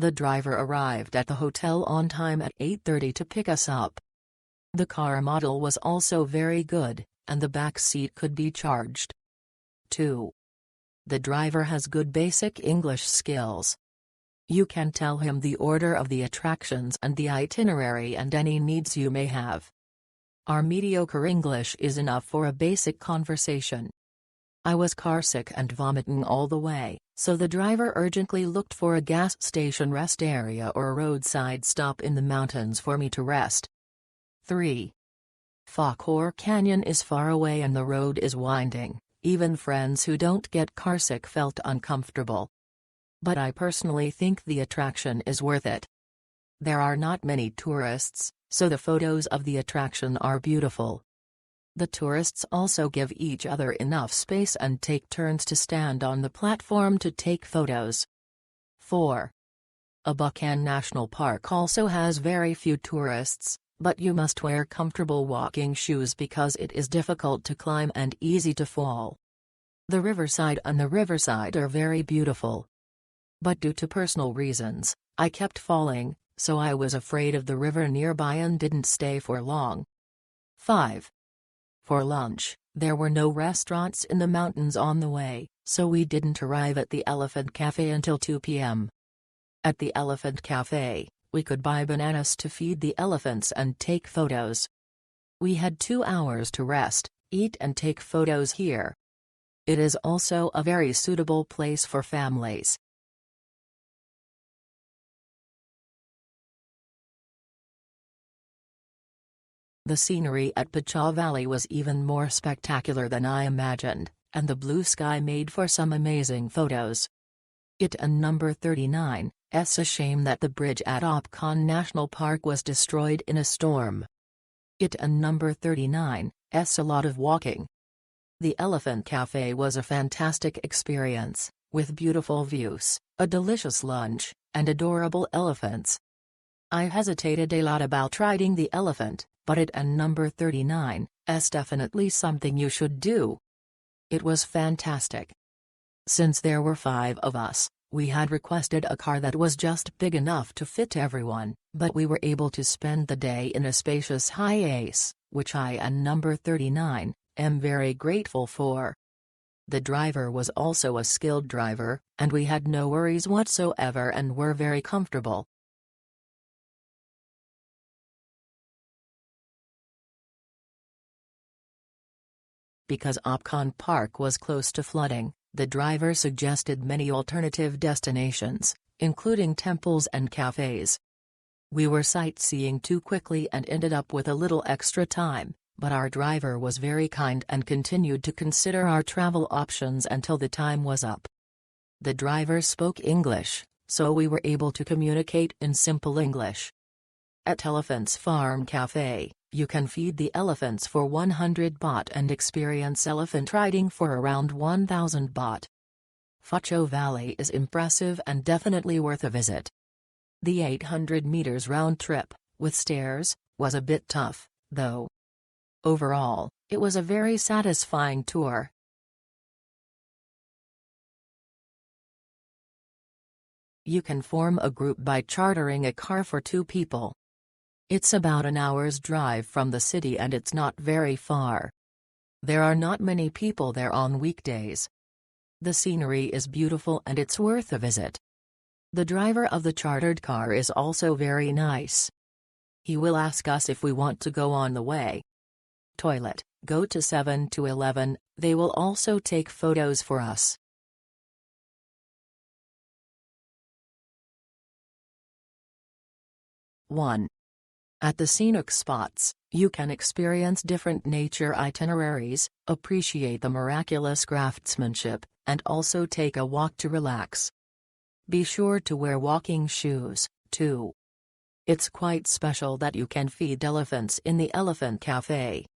The driver arrived at the hotel on time at 8:30 to pick us up. The car model was also very good, and the back seat could be charged. 2. The driver has good basic English skills. You can tell him the order of the attractions and the itinerary and any needs you may have. Our mediocre English is enough for a basic conversation. I was carsick and vomiting all the way, so the driver urgently looked for a gas station rest area or a roadside stop in the mountains for me to rest. 3. Phachor Canyon is far away and the road is winding. Even friends who don't get carsick felt uncomfortable. But I personally think the attraction is worth it. There are not many tourists, so the photos of the attraction are beautiful. The tourists also give each other enough space and take turns to stand on the platform to take photos. 4. Abukan National Park also has very few tourists, but you must wear comfortable walking shoes because it is difficult to climb and easy to fall. The riverside and the riverside are very beautiful. But due to personal reasons, I kept falling, so I was afraid of the river nearby and didn't stay for long. 5. For lunch, there were no restaurants in the mountains on the way, so we didn't arrive at the Elefin Cafe until 2 p.m. At the Elefin Cafe, we could buy bananas to feed the elephants and take photos. We had 2 hours to rest, eat and take photos here. It is also a very suitable place for families. The scenery at Pha Chor Valley was even more spectacular than I imagined, and the blue sky made for some amazing photos. It and number 39, it's a shame that the bridge at Opkon National Park was destroyed in a storm. It and number 39, it's a lot of walking. The Elefin Cafe was a fantastic experience, with beautiful views, a delicious lunch, and adorable elephants. I hesitated a lot about riding the elephant, but it and number 39, is definitely something you should do. It was fantastic. Since there were 5 of us, we had requested a car that was just big enough to fit everyone, but we were able to spend the day in a spacious Hiace, which I and number 39, am very grateful for. The driver was also a skilled driver, and we had no worries whatsoever and were very comfortable. Because Opkon Park was close to flooding, the driver suggested many alternative destinations, including temples and cafes. We were sightseeing too quickly and ended up with a little extra time, but our driver was very kind and continued to consider our travel options until the time was up. The driver spoke English, so we were able to communicate in simple English. At Elefin Farm Cafe, you can feed the elephants for 100 baht and experience elephant riding for around 1000 baht. Pha Chor Valley is impressive and definitely worth a visit. The 800 meters round trip, with stairs, was a bit tough, though. Overall, it was a very satisfying tour. You can form a group by chartering a car for 2 people. It's about an hour's drive from the city and it's not very far. There are not many people there on weekdays. The scenery is beautiful and it's worth a visit. The driver of the chartered car is also very nice. He will ask us if we want to go on the way. Toilet, go to 7 to 11, they will also take photos for us. 1. At the scenic spots, you can experience different nature itineraries, appreciate the miraculous craftsmanship, and also take a walk to relax. Be sure to wear walking shoes, too. It's quite special that you can feed elephants in the Elefin Cafe.